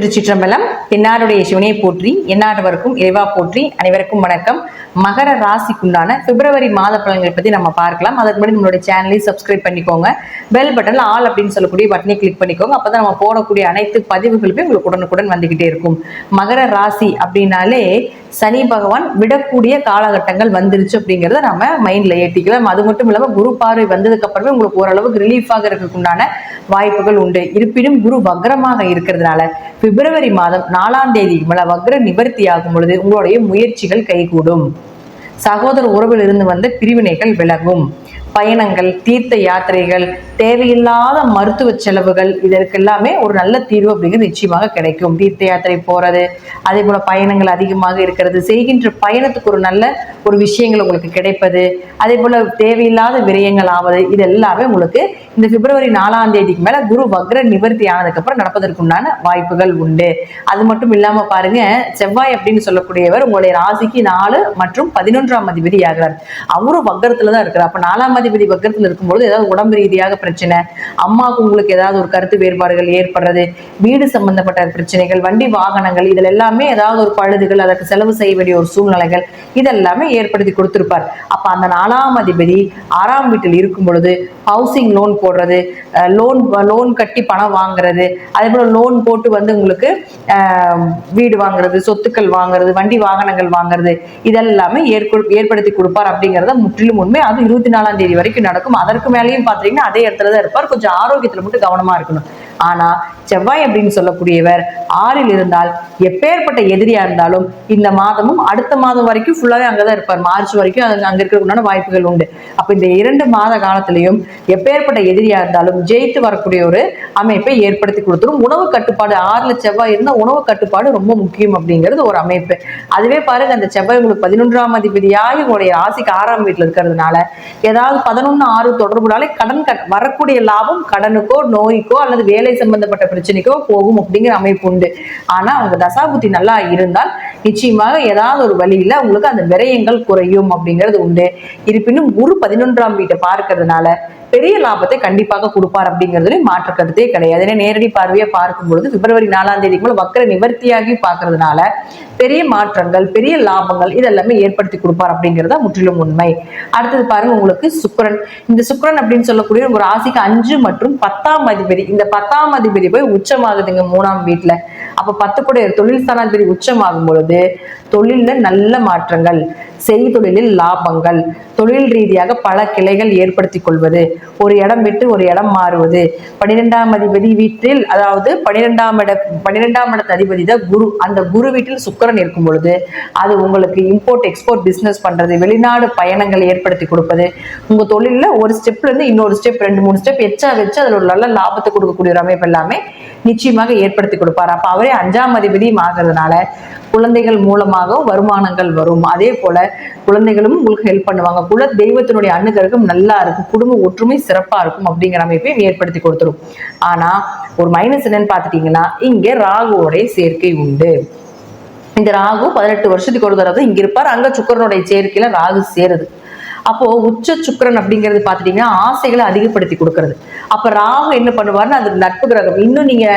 திருச்சிற்றம்பலம். என்னாருடைய சிவனையை போற்றி, எந்நாட்டவருக்கும் இறைவா போற்றி. அனைவருக்கும் வணக்கம். மகர ராசிக்குண்டான பிப்ரவரி மாத பலன்களை பத்தி நம்ம பார்க்கலாம். அதற்கு முன்னாடி நம்மளுடைய சேனலையும் சப்ஸ்கிரைப் பண்ணிக்கோங்க. பெல் பட்டன்ல ஆல் அப்படின்னு சொல்லக்கூடிய பட்டனை கிளிக் பண்ணிக்கோங்க. அப்பதான் நம்ம போடக்கூடிய அனைத்து பதிவுகளுமே உங்களுக்கு உடனுக்குடன் வந்துகிட்டே இருக்கும். மகர ராசி அப்படின்னாலே சனி பகவான் விடக்கூடிய காலகட்டங்கள் வந்துருச்சு அப்படிங்கிறத நம்ம மைண்ட்ல ஏற்றிக்கலாம். அது மட்டும் இல்லாம குரு பார்வை வந்ததுக்கு அப்புறமே உங்களுக்கு ஓரளவுக்கு ரிலீஃபாக இருக்கிறதுக்குண்டான வாய்ப்புகள் உண்டு. இருப்பினும் குரு வக்ரமாக இருக்கிறதுனால பிப்ரவரி மாதம் 4ஆம் தேதி மேல வக்ர நிவர்த்தி ஆகும் பொழுது உங்களுடைய முயற்சிகள் கைகூடும். சகோதர உறவில் இருந்து வந்த பிரிவினைகள் விலகும். பயணங்கள், தீர்த்த யாத்திரைகள், தேவையில்லாத மருத்துவ செலவுகள், இதற்கு எல்லாமே ஒரு நல்ல தீர்வு அப்படிங்கிறது நிச்சயமாக கிடைக்கும். தீர்த்த யாத்திரை போறது, அதே போல பயணங்கள் அதிகமாக இருக்கிறது, செய்கின்ற பயணத்துக்கு ஒரு நல்ல ஒரு விஷயங்கள் உங்களுக்கு கிடைப்பது, அதே போல தேவையில்லாத விரயங்கள் ஆவது, இது எல்லாமே உங்களுக்கு இந்த பிப்ரவரி 4ஆம் தேதிக்கு மேல குரு வக்ர நிவர்த்தி ஆனதுக்கு அப்புறம் நடப்பதற்குண்டான வாய்ப்புகள் உண்டு. அது மட்டும் இல்லாம பாருங்க, செவ்வாய் அப்படின்னு சொல்லக்கூடியவர் உங்களுடைய ராசிக்கு 4 மற்றும் 11ஆம் அதிபதி ஆகிறார். அவரும் வக்ரத்துலதான் இருக்கிறார். அப்ப 4ஆம் அதிபதி வக்ரத்துல இருக்கும்போது ஏதாவது உடம்பு ரீதியாக பிரச்சனை, அம்மாவுக்கு உங்களுக்கு ஏதாவது ஒரு கருத்து வேறுபாடுகள் ஏற்படுறது, வீடு சம்பந்தப்பட்ட பிரச்சனைகள், வண்டி வாகனங்கள், இதில் எல்லாமே ஏதாவது ஒரு பழுதுகள், அதற்கு செலவு செய்ய வேண்டிய ஒரு சூழ்நிலைகள் இதெல்லாமே ஏற்படுத்தி கொடுத்திருப்பார். அப்ப அந்த 4ஆம் அதிபதி 6ஆம் வீட்டில் இருக்கும் பொழுது ஹவுசிங் லோன் போடுறது, லோன் கட்டி பணம் வாங்குறது, அதே போல லோன் போட்டு வந்து உங்களுக்கு வீடு வாங்குறது, சொத்துக்கள் வாங்குறது, வண்டி வாகனங்கள் வாங்குறது, இதெல்லாமே ஏற்படுத்தி கொடுப்பார் அப்படிங்கறத முற்றிலும் உண்மை. அது 24ஆம் தேதி வரைக்கும் நடக்கும். அதற்கு மேலேயும் பாத்தீங்கன்னா அதே இடத்துலதான் இருப்பார். கொஞ்சம் ஆரோக்கியத்துல மட்டும் கவனமா இருக்கணும். ஆனா செவ்வாய் அப்படின்னு சொல்லக்கூடியவர் 6ல் இருந்தால் எப்பேற்பட்ட எதிரியா இருந்தாலும் இந்த மாதமும் அடுத்த மாதம் வரைக்கும் ஃபுல்லாவே அங்கதான் இருப்பார். மார்ச் வரைக்கும் அங்க இருக்கிறதுக்குண்டான வாய்ப்புகள் உண்டு. அப்ப இந்த 2 மாத காலத்திலையும் எப்பேற்பட்ட எதிரியா இருந்தாலும் ஜெயித்து வரக்கூடிய ஒரு அமைப்பை ஏற்படுத்தி கொடுத்துரும். உணவு கட்டுப்பாடு, 6ல் செவ்வாய் இருந்தா உணவு கட்டுப்பாடு ரொம்ப முக்கியம் அப்படிங்கிறது ஒரு அமைப்பு. அதுவே பாருங்க, அந்த செவ்வாய் உங்களுக்கு 11ஆம் அதிபதியாகி உங்களுடைய ராசிக்கு 6ஆம் வீட்டுல இருக்கிறதுனால ஏதாவது 11-6 தொடர்புனாலே கடன் வரக்கூடிய லாபம் கடனுக்கோ, நோய்க்கோ அல்லது வேலை சம்பந்தப்பட்ட பிரச்சனைக்கோ போகும் அப்படிங்கிற அமைப்பு உண்டு. ஆனா உங்க தசாபுத்தி நல்லா இருந்தால் நிச்சயமாக ஏதாவது ஒரு வழியில உங்களுக்கு அந்த விரயங்கள் குறையும் அப்படிங்கிறது உண்டு. இருப்பினும் குரு 11ஆம் வீட்டை பார்க்கறதுனால பெரிய லாபத்தை கண்டிப்பாக கொடுப்பார் அப்படிங்கிறதுல மாற்று கருத்தே கிடையாது. ஏன்னா நேரடி பார்வையை பார்க்கும் பொழுது பிப்ரவரி 4ஆம் தேதிக்கு மேல வக்ர நிவர்த்தியாகி பார்க்கறதுனால பெரிய மாற்றங்கள், பெரிய லாபங்கள் இதெல்லாமே ஏற்படுத்தி கொடுப்பார் அப்படிங்கிறத முற்றிலும் உண்மை. அடுத்தது பாருங்க, உங்களுக்கு சுக்கிரன். இந்த சுக்கிரன் அப்படின்னு சொல்லக்கூடிய உங்க ராசிக்கு 5 மற்றும் 10ஆம் அதிபதி, இந்த 10ஆம் அதிபதி போய் உச்சமாகுதுங்க 3ஆம் வீட்டுல. அப்ப 10 கூட தொழில் ஸ்தானாதிபதி உச்சமாகும் பொழுது தொழில்ல நல்ல மாற்றங்கள், செய்தொழிலில் லாபங்கள், தொழில் ரீதியாக பல கிளைகள் ஏற்படுத்தி கொள்வது, ஒரு இடம் விட்டு ஒரு இடம் மாறுவது, 12ஆம் அதிபதி வீட்டில், அதாவது 12ஆம் இடத்து அதிபதி தான் குரு, அந்த குரு வீட்டில் சுக்கிரன் இருக்கும் பொழுது அது உங்களுக்கு இம்போர்ட் எக்ஸ்போர்ட் பிசினஸ் பண்றது, வெளிநாடு பயணங்கள் ஏற்படுத்தி கொடுப்பது, உங்க தொழில ஒரு ஸ்டெப்ல இருந்து இன்னொரு ஸ்டெப் 2-3 ஸ்டெப் எச்சா வச்சு அதுல ஒரு நல்ல லாபத்தை கொடுக்கக்கூடிய ஒரு அமைப்பு எல்லாமே நிச்சயமாக ஏற்படுத்தி கொடுப்பார். அப்ப அவரே 5ஆம் அதிபதியும் ஆகிறதுனால குழந்தைகள் மூலமாக வருமானங்கள் வரும். அதே போல குழந்தைகளும் உங்களுக்கு ஹெல்ப் பண்ணுவாங்க. குல தெய்வத்தினுடைய அனுகிரகம் நல்லா இருக்கும், குடும்ப ஒற்றுமை சிறப்பா இருக்கும் அப்படிங்கிற அமைப்பையும் ஏற்படுத்தி கொடுத்துரும். ஆனா ஒரு மைனஸ் என்னன்னு பாத்துட்டீங்கன்னா, இங்க ராகுவோடைய சேர்க்கை உண்டு. இந்த ராகு 18 வருஷத்துக்கு ஒரு தடவை இங்க இருப்பார். அங்க சுக்கிரனுடைய சேர்க்கையில ராகு சேருது. அப்போ உச்ச சுக்கிரன் அப்படிங்கிறது பாத்துட்டீங்கன்னா ஆசைகளை அதிகப்படுத்தி கொடுக்கறது. அப்ப ராகு என்ன பண்ணுவாருன்னா, அது நட்பு கிரகம். இன்னும் நீங்க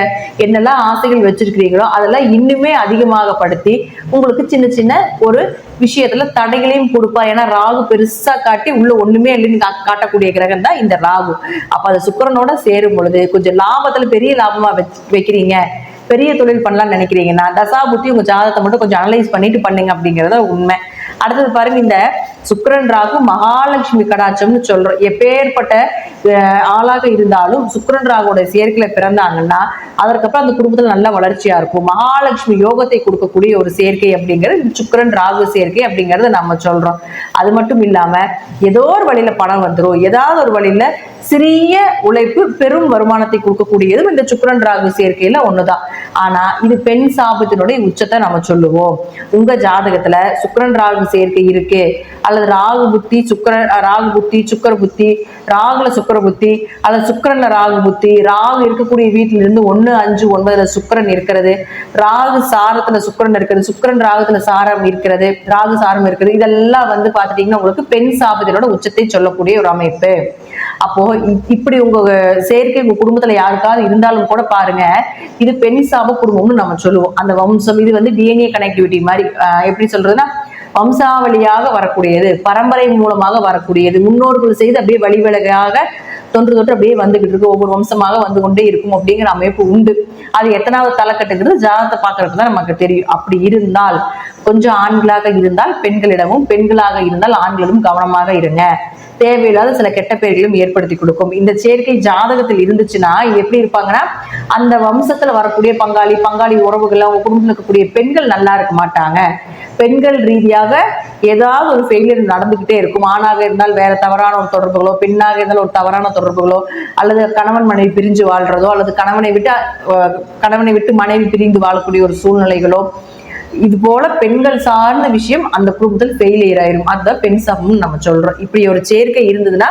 என்னெல்லாம் ஆசைகள் வச்சிருக்கிறீங்களோ அதெல்லாம் இன்னுமே அதிகமாக படுத்தி உங்களுக்கு சின்ன சின்ன ஒரு விஷயத்துல தடைகளையும் கொடுப்பார். ஏன்னா ராகு பெருசா காட்டி உள்ள ஒண்ணுமே இல்லைன்னு காட்டக்கூடிய கிரகம் தான் இந்த ராகு. அப்ப அது சுக்கிரனோட சேரும் பொழுது கொஞ்சம் லாபத்துல பெரிய லாபமா வைக்கிறீங்க, பெரிய தொழில் பண்ணலாம்னு நினைக்கிறீங்கன்னா தசாபுத்தி உங்க ஜாதகத்தை மட்டும் கொஞ்சம் அனலைஸ் பண்ணிட்டு பண்ணுங்க அப்படிங்கறத உண்மை. அடுத்தது பாருங்க, இந்த சுக்கிரன் ராகு மகாலட்சுமி கடாட்சம்னு சொல்றோம். எப்பேற்பட்ட ஆளாக இருந்தாலும் சுக்கிரன் ராகுவோட சேர்க்கையில பிறந்தாங்கன்னா அதற்கப்புறம் அந்த குடும்பத்துல நல்ல வளர்ச்சியா இருக்கும். மகாலட்சுமி யோகத்தை கொடுக்கக்கூடிய ஒரு சேர்க்கை அப்படிங்கிறது சுக்கிரன் ராகு சேர்க்கை அப்படிங்கறத நம்ம சொல்றோம். அது மட்டும் இல்லாம ஏதோ ஒரு வழியில பணம் வந்துடும், ஏதாவது ஒரு வழியில சிறிய உழைப்பு பெரும் வருமானத்தை கொடுக்கக்கூடியதும் இந்த சுக்கிரன் ராகு சேர்க்கையில ஒண்ணுதான். ஆனா இது பெண் சாபத்தினுடைய உச்சத்தை நம்ம சொல்லுவோம். உங்க ஜாதகத்துல சுக்கிரன் ராகு சேர்க்கை இருக்கு, அல்லது ராகு புத்தி சுக்கிர புத்தி, ராகுல சுக்கிர புத்தி, அல்லது சுக்கிரன்ல ராகு புத்தி, ராகு இருக்கக்கூடிய வீட்டில இருந்து 1, 5, 9 சுக்கிரன் இருக்கிறது, ராகு சாரத்துல சுக்கிரன் இருக்கிறது, சுக்கிரன் ராகுத்துல சாரம் இருக்கிறது, ராகு சாரம் இருக்கிறது, இதெல்லாம் வந்து பாத்துட்டீங்கன்னா உங்களுக்கு பெண் சாபத்தினோட உச்சத்தை சொல்லக்கூடிய ஒரு அமைப்பு. அப்போ இப்படி உங்க சேர்க்கை உங்க குடும்பத்துல யாருக்காவது இருந்தாலும் கூட பாருங்க, இது பெண் சாப குடும்பம்னு நம்ம சொல்லுவோம். அந்த வம்சம் இது வந்து டிஎன்ஏ கனெக்டிவிட்டி மாதிரி, எப்படி சொல்றதுன்னா வம்சாவளியாக வரக்கூடியது, பரம்பரை மூலமாக வரக்கூடியது, முன்னோர்கள் செய்து அப்படியே வழிவழகாக தொன்று தொட்டு அப்படியே வந்துகிட்டு இருக்கு, ஒவ்வொரு வம்சமாக வந்து கொண்டே இருக்கும் அப்படிங்கிற அமைப்பு உண்டு. அது எத்தனாவது தலைக்கட்டுங்கிறது ஜாதகத்தை பார்க்கறதுக்கு தான் நமக்கு தெரியும். அப்படி இருந்தால் கொஞ்சம் ஆண்களாக இருந்தால் பெண்களிடமும், பெண்களாக இருந்தால் ஆண்களிடம் கவனமாக இருங்க. தேவையில்லாத சில கெட்ட பெயர்களும் ஏற்படுத்தி கொடுக்கும். இந்த சேர்க்கை ஜாதகத்தில் இருந்துச்சுன்னா எப்படி இருப்பாங்கன்னா, அந்த வம்சத்துல வரக்கூடிய பங்காளி உறவுகள், அவங்க குடும்பத்தில் இருக்கக்கூடிய பெண்கள் நல்லா இருக்க மாட்டாங்க. பெண்கள் ரீதியாக ஏதாவது ஒரு ஃபெயிலியர் நடந்துகிட்டே இருக்கும். ஆணாக இருந்தால் வேற தவறான ஒரு தொடர்புகளோ, பெண்ணாக இருந்தால் ஒரு தவறான தொடர்புகளோ, அல்லது கணவன் மனைவி பிரிஞ்சு வாழ்றதோ, அல்லது கணவனை விட்டு மனைவி பிரிந்து வாழக்கூடிய ஒரு சூழ்நிலைகளோ, இது போல பெண்கள் சார்ந்த விஷயம் அந்த குடும்பத்தில் ஃபெயிலியர் ஆயிரும். அதுதான் பெண் சாபம்னு நம்ம சொல்றோம். இப்படி ஒரு சேர்க்கை இருந்ததுன்னா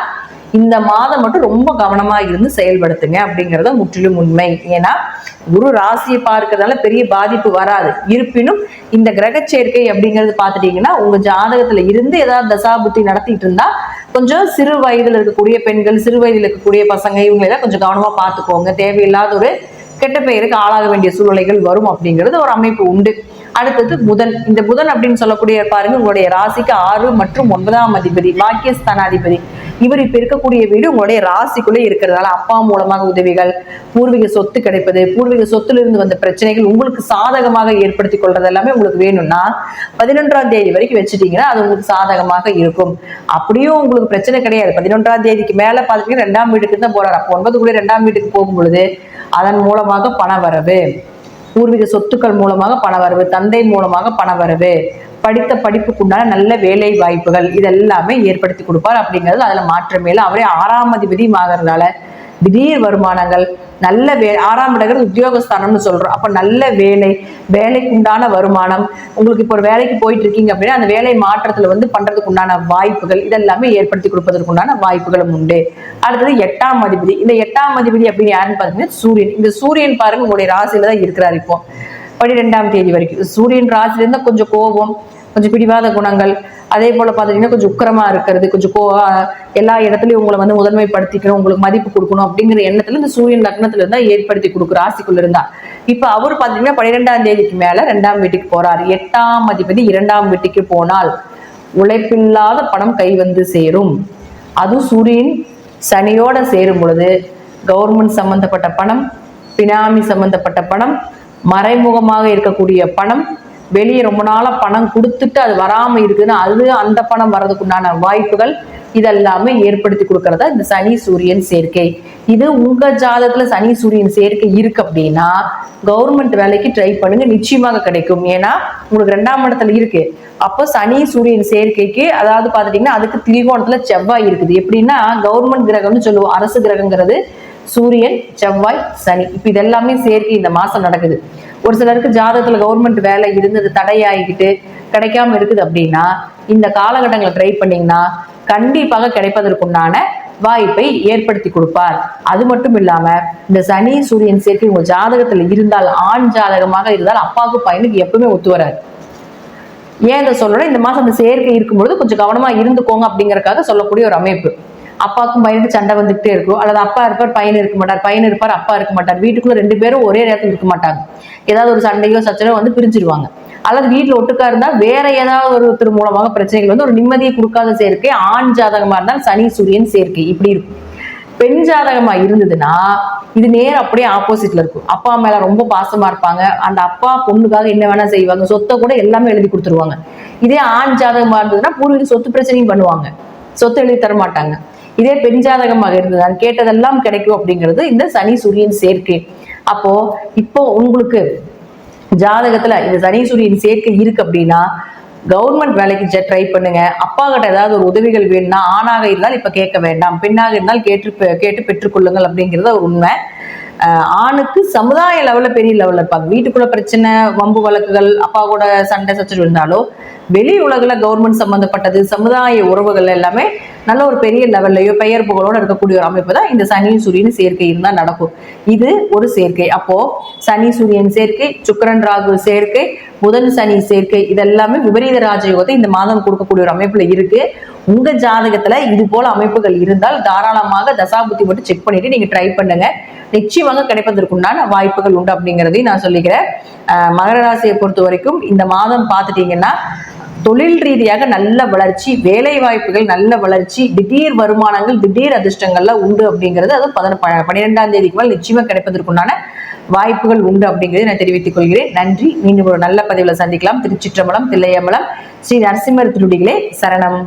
இந்த மாதம் மட்டும் ரொம்ப கவனமா இருந்து செயல்படுத்துங்க அப்படிங்கறத முற்றிலும் உண்மை. ஏன்னா குரு ராசியை பார்க்கறதுனால பெரிய பாதிப்பு வராது. இருப்பினும் இந்த கிரக சேர்க்கை அப்படிங்கிறது பாத்துட்டீங்கன்னா உங்க ஜாதகத்துல இருந்து ஏதாவது தசாபுத்தி நடத்திட்டு இருந்தா கொஞ்சம் சிறு வயதுல இருக்கக்கூடிய பெண்கள், சிறு வயதுல இருக்கக்கூடிய பசங்க, இவங்க எல்லாம் கொஞ்சம் கவனமா பாத்துக்கோங்க. தேவையில்லாத ஒரு கெட்ட பெயருக்கு ஆளாக வேண்டிய சூழ்நிலைகள் வரும் அப்படிங்கிறது ஒரு அமைப்பு உண்டு. அடுத்தது புதன். இந்த புதன் அப்படின்னு சொல்லக்கூடிய பாருங்க, உங்களுடைய ராசிக்கு 6 மற்றும் 9ஆம் அதிபதி, பாக்கியஸ்தானாதிபதி. இவர் இப்ப இருக்கக்கூடிய வீடு உங்களுடைய ராசிக்குள்ளே இருக்கிறதால அப்பா மூலமாக உதவிகள், பூர்வீக சொத்து கிடைப்பது, பூர்வீக சொத்துல இருந்து வந்த பிரச்சனைகள் உங்களுக்கு சாதகமாக ஏற்படுத்தி கொள்றது எல்லாமே உங்களுக்கு வேணும்னா 11ஆம் தேதி வரைக்கும் வச்சுட்டீங்கன்னா அது உங்களுக்கு சாதகமாக இருக்கும். அப்படியும் உங்களுக்கு பிரச்சனை கிடையாது. 11ஆம் தேதிக்கு மேல பாத்தீங்கன்னா 2ஆம் வீட்டுக்கு தான் போறாரு. அப்போ 9 கூட 2ஆம் வீட்டுக்கு போகும் பொழுது அதன் மூலமாக பண வரவு, பூர்வீக சொத்துக்கள் மூலமாக பண வரவு, தந்தை மூலமாக பண வரவு, படித்த படிப்புக்குண்டான நல்ல வேலை வாய்ப்புகள் இதெல்லாமே ஏற்படுத்தி கொடுப்பார் அப்படிங்கிறது அதுல மாற்றமே இல்லை. அவரே 6ஆம் அதிபதியும் ஆகிறதால திடீர் வருமானங்கள், நல்ல 6ஆம் இடங்கிறது உத்தியோகஸ்தானம்னு சொல்றோம். அப்ப நல்ல வேலைக்குண்டான வருமானம், உங்களுக்கு இப்போ ஒரு வேலைக்கு போயிட்டு இருக்கீங்க அப்படின்னா அந்த வேலை மாற்றத்துல வந்து பண்றதுக்கு உண்டான வாய்ப்புகள் இதெல்லாமே ஏற்படுத்தி கொடுப்பதற்குண்டான வாய்ப்புகளும் உண்டு. அடுத்தது 8ஆம் அதிபதி. இந்த 8ஆம் அதிபதி அப்படின்னு யாருன்னு பாத்தீங்கன்னா சூரியன். இந்த சூரியன் பாருங்க உங்களுடைய ராசியில தான் இருக்கிறார். இப்போ 12ஆம் தேதி வரைக்கும் சூரியன் ராசியில இருந்தா கொஞ்சம் கோபம், கொஞ்சம் பிடிவாத குணங்கள், அதே போல பாத்தீங்கன்னா கொஞ்சம் உக்கிரமா இருக்கிறது, கொஞ்சம் எல்லா இடத்துலயும் உங்களை வந்து முதன்மைப்படுத்திக்கணும், உங்களுக்கு மதிப்பு கொடுக்கணும் அப்படிங்கிற எண்ணத்துல இந்த சூரியன் லக்னத்துல இருந்தா ஏற்படுத்தி கொடுக்குற ராசிக்குள்ள இருந்தா. இப்ப அவரு பாத்தீங்கன்னா 12ஆம் தேதிக்கு மேல 2ஆம் வீட்டுக்கு போறாரு. 8ஆம் அதிபதி 2ஆம் வீட்டுக்கு போனால் உழைப்பில்லாத பணம் கை வந்து சேரும். அதுவும் சூரியன் சனியோட சேரும் பொழுது கவர்மெண்ட் சம்பந்தப்பட்ட பணம், பினாமி சம்பந்தப்பட்ட பணம், மறைமுகமாக இருக்கக்கூடிய பணம், வெளியே ரொம்ப நாளா பணம் கொடுத்துட்டு அது வராம இருக்குதுன்னா அது அந்த பணம் வர்றதுக்குண்டான வாய்ப்புகள் இதெல்லாமே ஏற்படுத்தி கொடுக்கறதா இந்த சனி சூரியன் சேர்க்கை. இது உங்க ஜாதகத்துல சனி சூரியன் சேர்க்கை இருக்கு அப்படின்னா கவர்மெண்ட் வேலைக்கு ட்ரை பண்ணுங்க, நிச்சயமாக கிடைக்கும். ஏன்னா உங்களுக்கு 2ஆம் இடத்துல இருக்கு. அப்போ சனி சூரியன் சேர்க்கைக்கு அதாவது பாத்துட்டீங்கன்னா அதுக்கு திரிகோணத்துல செவ்வாய் இருக்குது. எப்படின்னா கவர்மெண்ட் கிரகம்னு சொல்லுவோம். அரசு கிரகங்கிறது சூரியன், செவ்வாய், சனி. இப்ப இதெல்லாமே சேர்க்கை இந்த மாசம் நடக்குது. ஒரு சிலருக்கு ஜாதகத்துல கவர்மெண்ட் வேலை இருந்தது தடையாகிக்கிட்டு கிடைக்காம இருக்குது அப்படின்னா இந்த காலகட்டங்களை ட்ரை பண்ணீங்கன்னா கண்டிப்பாக கிடைப்பதற்குண்டான வாய்ப்பை ஏற்படுத்தி கொடுப்பார். அது மட்டும் இல்லாம இந்த சனி சூரியன் சேர்க்கை உங்க ஜாதகத்துல இருந்தால், ஆண் ஜாதகமாக இருந்தால் அப்பாவுக்கு பையனுக்கு எப்பவுமே ஒத்து வராது. ஏன் இதை சொல்லணும், இந்த மாசம் அந்த சேர்க்கை இருக்கும்பொழுது கொஞ்சம் கவனமா இருந்துக்கோங்க அப்படிங்கறதுக்காக சொல்லக்கூடிய ஒரு அமைப்பு. அப்பாவுக்கும் பையனுக்கு சண்டை வந்துகிட்டே இருக்கும், அல்லது அப்பா இருப்பார் பையன் இருக்க மாட்டார், பையன் இருப்பார் அப்பா இருக்க மாட்டார், வீட்டுக்குள்ள 2 பேரும் ஒரே நேரத்தில் இருக்க மாட்டாங்க, ஏதாவது ஒரு சண்டையோ சச்சரவோ வந்து பிரிஞ்சிருவாங்க. அல்லது வீட்டுல ஒட்டுக்கா இருந்தா வேற ஏதாவது ஒருத்தர் மூலமாக பிரச்சனைகள் வந்து ஒரு நிம்மதியை கொடுக்காத சேர்க்கை ஆண் ஜாதகமா இருந்தால் சனி சூரியன் சேர்க்கை இப்படி இருக்கும். பெண் ஜாதகமா இருந்ததுன்னா இது நேரம் அப்படியே ஆப்போசிட்ல இருக்கும். அப்பா மேல ரொம்ப பாசமா இருப்பாங்க, அந்த அப்பா பொண்ணுக்காக என்ன வேணா செய்வாங்க, சொத்தை கூட எல்லாமே எழுதி கொடுத்துருவாங்க. இதே ஆண் ஜாதகமா இருந்ததுன்னா பூர்வீக சொத்து பிரச்சனையும் பண்ணுவாங்க, சொத்து எழுதி தர மாட்டாங்க. இதே பெண் ஜாதகமாக இருந்தது கேட்டதெல்லாம் கிடைக்கும் அப்படிங்கிறது இந்த சனி சூரியன் சேர்க்கை. அப்போ இப்போ உங்களுக்கு ஜாதகத்துல இந்த சனி சூரியன் சேர்க்கை இருக்கு அப்படின்னா கவர்மெண்ட் வேலைக்கு ட்ரை பண்ணுங்க. அப்பா கிட்ட ஏதாவது ஒரு உதவிகள் வேணும்னா ஆணாக இருந்தால் இப்ப கேட்க வேண்டாம், பெண்ணாக இருந்தால் கேட்டு பெற்றுக்கொள்ளுங்கள் அப்படிங்கிறது ஒரு உண்மை. ஆணுக்கு சமுதாய லெவல்ல பெரிய லெவல்ல இருப்பாங்க. வீட்டுக்குள்ள பிரச்சனை, வம்பு வழக்குகள், அப்பா கூட சண்டை சச்சரவு இருந்தாலும் வெளி உலகில் கவர்மெண்ட் சம்பந்தப்பட்டது, சமுதாய உறவுகள் எல்லாமே நல்ல ஒரு பெரிய லெவல்லையோ பெயர் புகழோட இருக்கக்கூடிய ஒரு அமைப்பு தான் இந்த சனி சூரியன் சேர்க்கை இருந்தா நடக்கும். இது ஒரு சேர்க்கை. அப்போ சனி சூரியன் சேர்க்கை, சுக்கிரன் ராகு சேர்க்கை, புதன் சனி சேர்க்கை இதெல்லாமே விபரீத ராஜயோகத்தை இந்த மாதம் கொடுக்கக்கூடிய ஒரு அமைப்புல இருக்கு. உங்க ஜாதகத்துல இது போல அமைப்புகள் இருந்தால் தாராளமாக தசாபுத்தி மட்டும் செக் பண்ணிட்டு நீங்க ட்ரை பண்ணுங்க. நிச்சயமாக கிடைப்பதற்குண்டான வாய்ப்புகள் உண்டு அப்படிங்கிறதையும் நான் சொல்லிக்கிறேன். மகர ராசியை பொறுத்த வரைக்கும் இந்த மாதம் பார்த்துட்டீங்கன்னா தொழில் ரீதியாக நல்ல வளர்ச்சி, வேலை வாய்ப்புகள் நல்ல வளர்ச்சி, திடீர் வருமானங்கள், திடீர் அதிர்ஷ்டங்கள்லாம் உண்டு அப்படிங்கிறது அது 12ஆம் தேதிக்கு மேல் நிச்சயமா கிடைப்பதற்குண்டான வாய்ப்புகள் உண்டு அப்படிங்கிறதை நான் தெரிவித்துக் கொள்கிறேன். நன்றி. மீண்டும் ஒரு நல்ல பதிவுல சந்திக்கலாம். திருச்சிற்றம்பலம், தில்லையம்பலம், ஸ்ரீ நரசிம்மர் திருடிகளே சரணம்.